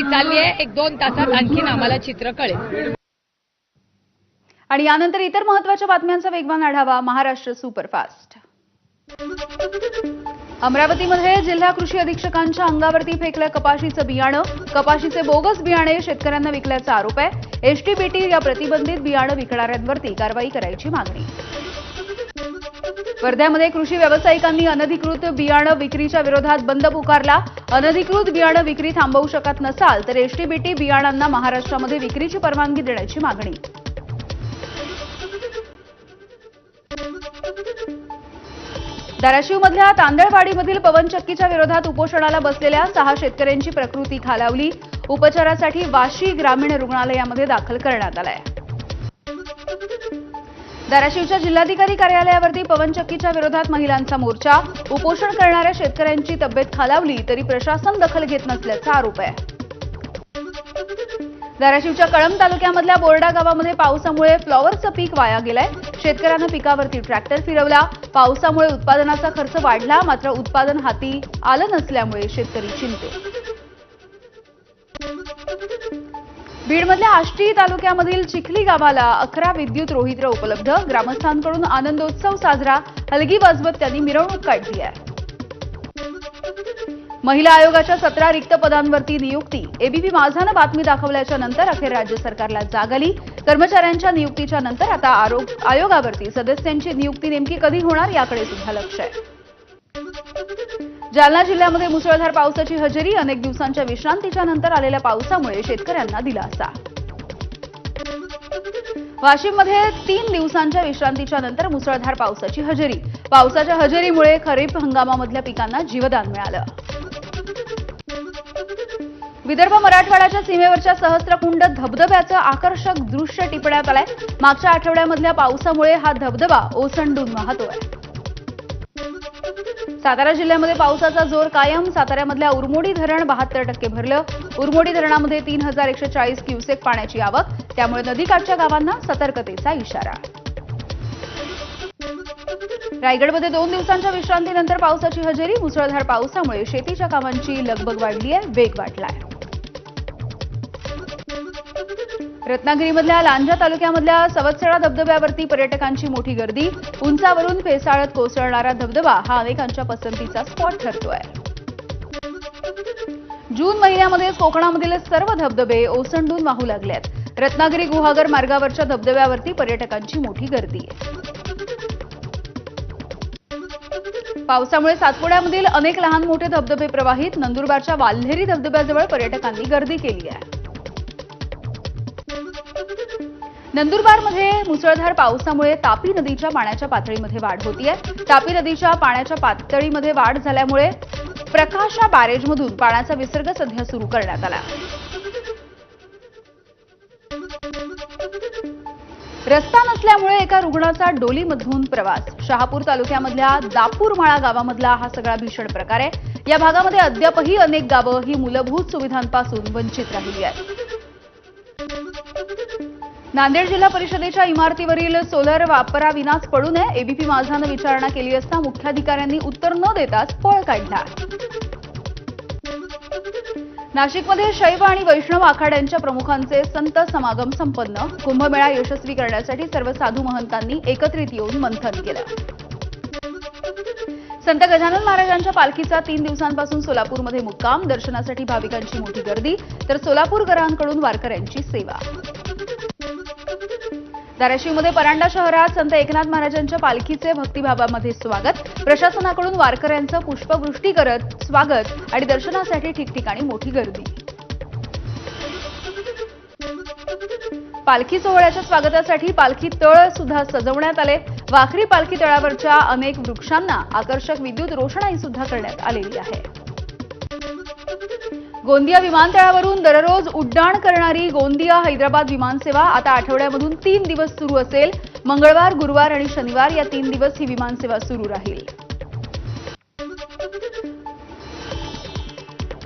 तयारी चालली आहे. 1-2 तासात आणखीन आम्हाला चित्र कळेल. आणि यानंतर इतर महत्त्वाच्या बातम्यांचा वेगवान आढावा महाराष्ट्र सुपरफास्ट. अमरावतीमध्ये जिल्हा कृषी अधीक्षकांच्या अंगावरती फेकलं कपाशीचं बियाणं. कपाशीचे बोगस बियाणे शेतकऱ्यांना विकल्याचा आरोप आहे. एसटीबीटी या प्रतिबंधित बियाणं विकणाऱ्यांवरती कारवाई करायची मागणी. वर्ध्यामध्ये कृषी व्यावसायिकांनी अनधिकृत बियाणं विक्रीच्या विरोधात बंद पुकारला. अनधिकृत बियाणं विक्री थांबवू शकत नसाल तर एसटीबीटी बियाणांना महाराष्ट्रामध्ये विक्रीची परवानगी देण्याची मागणी. धाराशिवमधल्या तांदळवाडीमधील पवनचक्कीच्या विरोधात उपोषणाला बसलेल्या 6 शेतकऱ्यांची प्रकृती खालावली. उपचारासाठी वाशी ग्रामीण रुग्णालयामध्ये दाखल करण्यात आलाय. धाराशिवच्या जिल्हाधिकारी कार्यालयावरती पवनचक्कीच्या विरोधात महिलांचा मोर्चा. उपोषण करणाऱ्या शेतकऱ्यांची तब्येत खालावली तरी प्रशासन दखल घेत नसल्याचा आरोप आहे. धाराशिवच्या कळंब तालुक्यामधल्या बोर्डा गावामध्ये पावसामुळे फ्लॉवरचं पीक वाया गेलंय. शेतकऱ्यानं पिकावरती ट्रॅक्टर फिरवला. पावसामुळे उत्पादनाचा खर्च वाढला, मात्र उत्पादन हाती आलं नसल्यामुळे शेतकरी चिंतेत. बीडमधल्या आष्टी तालुक्यामधील चिखली गावाला 11 विद्युत रोहित्र उपलब्ध. ग्रामस्थांकडून आनंदोत्सव साजरा. हलगी वाजवत त्यांनी मिरवणूक काढली आहे. महिला आयोगाच्या 17 रिक्त पदांवरती नियुक्ती. एबीपी माझानं बातमी दाखवल्याच्या नंतर अखेर राज्य सरकारला जाग आली. कर्मचाऱ्यांच्या नियुक्तीच्या नंतर आता आयोगावरती सदस्यांची नियुक्ती नेमकी कधी होणार याकडे सुद्धा लक्ष आहे. जालना जिल्ह्यामध्ये मुसळधार पावसाची हजेरी. अनेक दिवसांच्या विश्रांतीच्या नंतर आलेल्या पावसामुळे शेतकऱ्यांना दिलासा. वाशिममध्ये 3 दिवसांच्या विश्रांतीच्या नंतर मुसळधार पावसाची हजेरी. पावसाच्या हजेरीमुळे खरीप हंगामामधल्या पिकांना जीवदान मिळालं. विदर्भ मराठवाड्याच्या सीमेवरच्या सहस्त्रकुंड धबधब्याचं आकर्षक दृश्य टिपण्यात आलंय. मागच्या आठवड्यामधल्या पावसामुळे हा धबधबा ओसंडून वाहतोय. सातारा जिल्ह्यामध्ये पावसाचा जोर कायम. साताऱ्यामधल्या उरमोडी धरण 72% भरलं. उरमोडी धरणामध्ये 3140 क्युसेक पाण्याची आवक. त्यामुळे नदीकाठच्या गावांना सतर्कतेचा इशारा. रायगडमध्ये 2 दिवसांच्या विश्रांतीनंतर पावसाची हजेरी. मुसळधार पावसामुळे शेतीच्या कामांची लगबग वाढली आहे, वेग वाढलाय. रत्नागिरीमधल्या लांजा तालुक्यामधल्या सवत्सळा धबधब्यावरती पर्यटकांची मोठी गर्दी. उंचावरून फेसाळत कोसळणारा धबधबा हा अनेकांच्या पसंतीचा स्पॉट ठरतोय. जून महिन्यामध्ये कोकणामधील सर्व धबधबे ओसंडून वाहू लागलेत. रत्नागिरी गुहागर मार्गावरच्या धबधब्यावरती पर्यटकांची मोठी गर्दी आहे. पावसामुळे सातपुड्यामधील अनेक लहान मोठे धबधबे प्रवाहित. नंदुरबारच्या वाल्हेरी धबधब्याजवळ पर्यटकांनी गर्दी केली आहे. नंदुरबारमध्ये मुसळधार पावसामुळे तापी नदीच्या पाण्याच्या पातळीमध्ये वाढ होतीये. तापी नदीच्या पाण्याच्या पातळीमध्ये वाढ झाल्यामुळे प्रकाशा बॅरेजमधून पाण्याचा विसर्ग सध्या सुरू करण्यात आला. रस्ता नसल्यामुळे एका रुग्णाचा डोलीमधून प्रवास. शहापूर तालुक्यामधल्या दापूरमाळा गावामधला हा सगळा भीषण प्रकार आहे. या भागामध्ये अद्यापही अनेक गावं ही मूलभूत सुविधांपासून वंचित राहिली आहेत. नांदेड जिल्हा परिषदेच्या इमारतीवरील सोलर वापराविनाच पडू नये. एबीपी माझानं विचारणा केली असता मुख्याधिकाऱ्यांनी उत्तर न देताच पळ काढला. नाशिकमध्ये शैव आणि वैष्णव आखाड्यांच्या प्रमुखांचे संत समागम संपन्न. कुंभमेळा यशस्वी करण्यासाठी सर्व साधू महंतांनी एकत्रित येऊन मंथन केलं. संत गजानन महाराजांच्या पालखीचा 3 दिवसांपासून सोलापूरमध्ये मुक्काम. दर्शनासाठी भाविकांची मोठी गर्दी तर सोलापूरकरांकडून वारकऱ्यांची सेवा. धाराशिवमध्ये परांडा शहरात संत एकनाथ महाराजांच्या पालखीचे भक्तिभावामध्ये स्वागत. प्रशासनाकडून वारकऱ्यांचं पुष्पवृष्टी करत स्वागत आणि दर्शनासाठी ठिकठिकाणी मोठी गर्दी. पालखी सोहळ्याच्या स्वागतासाठी पालखी तळ सुद्धा सजवण्यात आले. वाखरी पालखी तळावरच्या अनेक वृक्षांना आकर्षक विद्युत रोषणाई सुद्धा करण्यात आलेली आहे. गोंदिया विमानतळावरून दररोज उड्डाण करणारी गोंदिया हैदराबाद विमानसेवा आता आठवड्यामधून 3 दिवस सुरू असेल. मंगळवार, गुरुवार आणि शनिवार या 3 दिवस ही विमानसेवा सुरू राहील.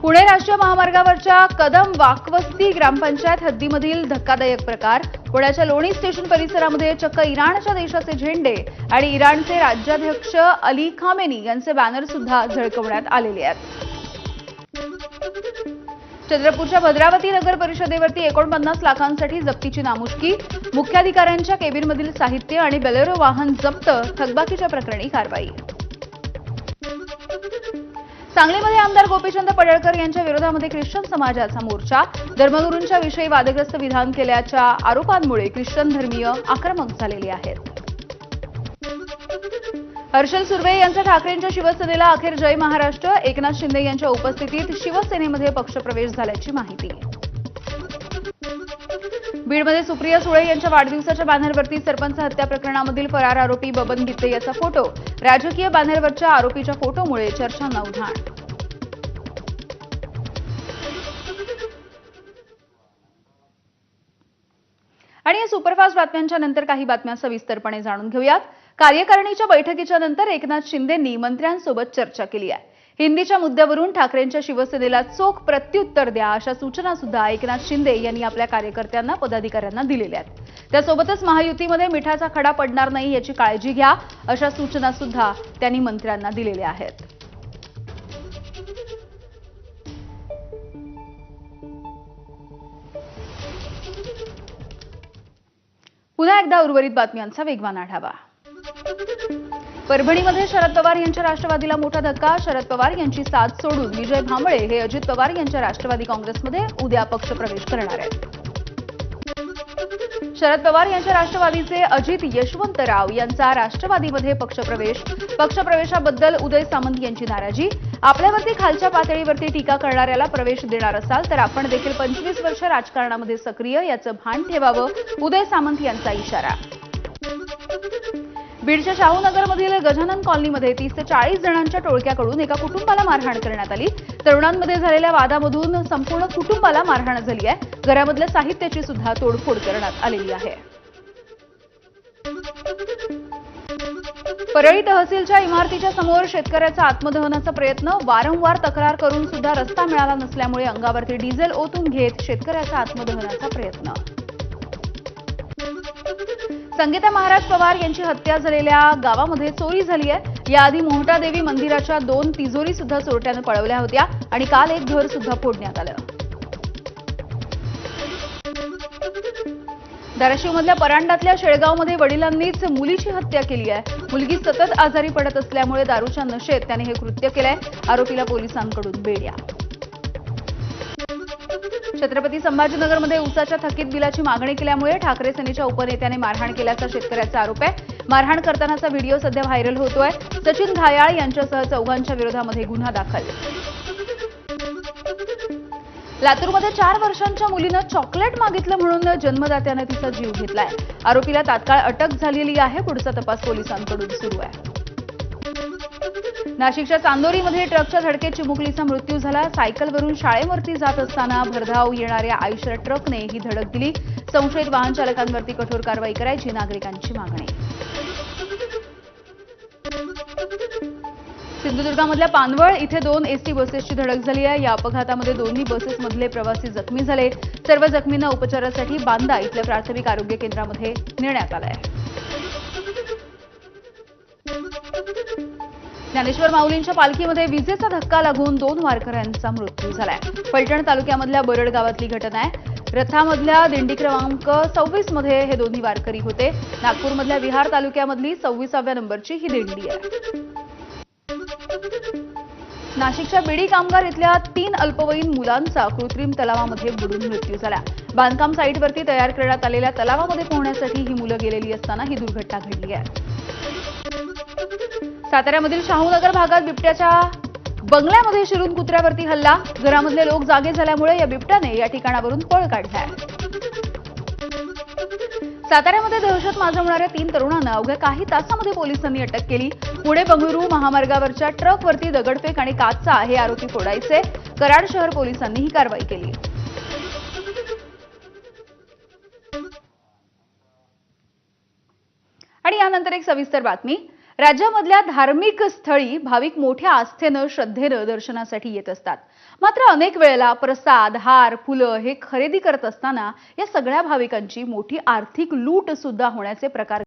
पुणे राष्ट्रीय महामार्गावरच्या कदम वाकवस्ती ग्रामपंचायत हद्दीमधील धक्कादायक प्रकार. पुण्याच्या लोणी स्टेशन परिसरामध्ये चक्क इराणच्या देशाचे झेंडे आणि इराणचे राज्याध्यक्ष अली खामेनी यांचे बॅनर सुद्धा झळकवण्यात आलेले आहेत. चंद्रपूरच्या भद्रावती नगर परिषदेवरती 49 लाखांसाठी जप्तीची नामुष्की, मुख्याधिकाऱ्यांच्या केबिनमधील साहित्य आणि बेलेरो वाहन जप्त, थकबाकीच्या प्रकरणी कारवाई. सांगलीमध्ये आमदार गोपीचंद पडळकर यांच्या विरोधामध्ये ख्रिश्चन समाजाचा मोर्चा, धर्मगुरूंच्या विषयी वादग्रस्त विधान केल्याच्या आरोपांमुळे ख्रिश्चन धर्मीय आक्रमक झालेले आहेत. हर्षल सुर्वे यांचा ठाकरेंच्या शिवसेनेला अखेर जय महाराष्ट्र, एकनाथ शिंदे यांच्या उपस्थितीत शिवसेनेमध्ये पक्षप्रवेश झाल्याची माहिती. बीडमध्ये सुप्रिया सुळे यांच्या वाढदिवसाच्या बॅनरवरती सरपंच हत्या प्रकरणामधील फरार आरोपी बबन गीते याचा फोटो, राजकीय बॅनरवरच्या आरोपीच्या फोटोमुळे चर्चांना उधाण. आणि या सुपरफास्ट बातम्यांच्या नंतर काही बातम्या सविस्तरपणे जाणून घेऊयात. कार्यकारिणीच्या बैठकीच्या नंतर एकनाथ शिंदेंनी मंत्र्यांसोबत चर्चा केली आहे. हिंदीच्या मुद्द्यावरून ठाकरेंच्या शिवसेनेला चोख प्रत्युत्तर द्या अशा सूचना सुद्धा एकनाथ शिंदे यांनी आपल्या कार्यकर्त्यांना पदाधिकाऱ्यांना दिलेल्या आहेत. त्यासोबतच महायुतीमध्ये मिठाचा खडा पडणार नाही याची काळजी घ्या अशा सूचना सुद्धा त्यांनी मंत्र्यांना दिलेल्या आहेत. पुन्हा एकदा उर्वरित बातम्यांचा वेगवान आढावा. परभणीमध्ये शरद पवार यांच्या राष्ट्रवादीला मोठा धक्का, शरद पवार यांची साथ सोडून विजय भांबळे हे अजित पवार यांच्या राष्ट्रवादी काँग्रेसमध्ये उद्या पक्षप्रवेश करणार आहेत. शरद पवार यांच्या राष्ट्रवादीचे अजित यशवंतराव यांचा राष्ट्रवादीमध्ये पक्षप्रवेशाबद्दल उदय सामंत यांची नाराजी, आपल्यावरती खालच्या पातळीवरती टीका करणाऱ्याला प्रवेश देणार असाल तर आपण देखील 25 वर्ष राजकारणामध्ये सक्रिय याचं भान ठेवावं, उदय सामंत यांचा इशारा. बीडच्या शाहूनगरमधील गजानन कॉलनीमध्ये 30 ते 40 जणांच्या टोळक्याकडून एका कुटुंबाला मारहाण करण्यात आली. तरुणांमध्ये झालेल्या वादामधून संपूर्ण कुटुंबाला मारहाण झाली आहे. घरामधल्या साहित्याची सुद्धा तोडफोड करण्यात आलेली आहे. परळी तहसीलच्या इमारतीच्या समोर शेतकऱ्याचा आत्मदहनाचा प्रयत्न, वारंवार तक्रार करून सुद्धा रस्ता मिळाला नसल्यामुळे अंगावरती डिझेल ओतून घेत शेतकऱ्याचा आत्मदहनाचा प्रयत्न. संगीता महाराज पवार यांची हत्या झालेल्या गावामध्ये चोरी झाली आहे. याआधी मोहटादेवी मंदिराच्या 2 तिजोरी सुद्धा चोरट्यानं पळवल्या होत्या आणि काल एक घर सुद्धा फोडण्यात आलं. धाराशिवमधल्या परांडातल्या शेळगावमध्ये वडिलांनीच मुलीची हत्या केली आहे. मुलगी सतत आजारी पडत असल्यामुळे दारूच्या नशेत त्याने हे कृत्य केलंय. आरोपीला पोलिसांकडून बेड्या. छत्रपती संभाजीनगरमध्ये ऊसाच्या थकीत बिलाची मागणी केल्यामुळे ठाकरे सेनेच्या उपनेत्याने मारहाण केल्याचा शेतकऱ्याचा आरोप आहे. मारहाण करतानाचा व्हिडिओ सध्या व्हायरल होतोय. सचिन घायाळ यांच्यासह 4 विरोधामध्ये गुन्हा दाखल. लातूरमध्ये 4 वर्षांच्या मुलीनं चॉकलेट मागितलं म्हणून जन्मदात्यानं तिचा जीव घेतलाय. आरोपीला तात्काळ अटक झालेली आहे. पुढचा तपास पोलिसांकडून सुरू आहे. नाशिकच्या चांदोरीमध्ये ट्रकच्या धडकेत चिमुकलीचा मृत्यू झाला. सायकलवरून शाळेवरती जात असताना भरधाव येणाऱ्या आयशर ट्रकने ही धडक दिली. संशयित वाहन चालकांवरती कठोर कारवाई करायची नागरिकांची मागणी. सिंधुदुर्गामधल्या पानवळ इथे 2 एसटी बसेसची धडक झाली आहे. या अपघातामध्ये दोन्ही बसेसमधले प्रवासी जखमी झाले. सर्व जखमींना उपचारासाठी बांदा इथल्या प्राथमिक आरोग्य केंद्रामध्ये नेण्यात आलं आहे. ज्ञानेश्वर माऊलींच्या पालखीमध्ये विजेचा धक्का लागून 2 वारकऱ्यांचा मृत्यू झालाय. फलटण तालुक्यामधल्या बरड गावातली घटना आहे. रथामधल्या दिंडी क्रमांक 26 मध्ये हे दोन्ही वारकरी होते. नागपूरमधल्या विहार तालुक्यामधली 26व्या नंबरची ही दिंडी आहे. नाशिकच्या बीडी कामगार इथल्या 3 अल्पवयीन मुलांचा कृत्रिम तलावामध्ये बुडून मृत्यू झाला. बांधकाम साईटवरती तयार करण्यात आलेल्या तलावामध्ये पोहण्यासाठी ही मुलं गेलेली असताना ही दुर्घटना घडली आहे. साताऱ्यामधील शाहूनगर भागात बिबट्याच्या बंगल्यामध्ये शिरून कुत्र्यावरती हल्ला. घरामधले लोक जागे झाल्यामुळे या बिबट्याने या ठिकाणावरून पळ काढलाय. साताऱ्यामध्ये दहशत माजवणाऱ्या 3 तरुणांना अवघ्या काही तासामध्ये पोलिसांनी अटक केली. पुणे बंगळुरू महामार्गावरच्या ट्रकवरती दगडफेक आणि काचा हे आरोपी फोडायचे. कराड शहर पोलिसांनी ही कारवाई केली. आणि यानंतर एक सविस्तर बातमी. राज्यामधल्या धार्मिक स्थळी भाविक मोठ्या आस्थेनं श्रद्धेनं दर्शनासाठी येत असतात. मात्र अनेक वेळेला प्रसाद, हार, फुलं हे खरेदी करत असताना या सगळ्या भाविकांची मोठी आर्थिक लूट सुद्धा होण्याचे प्रकार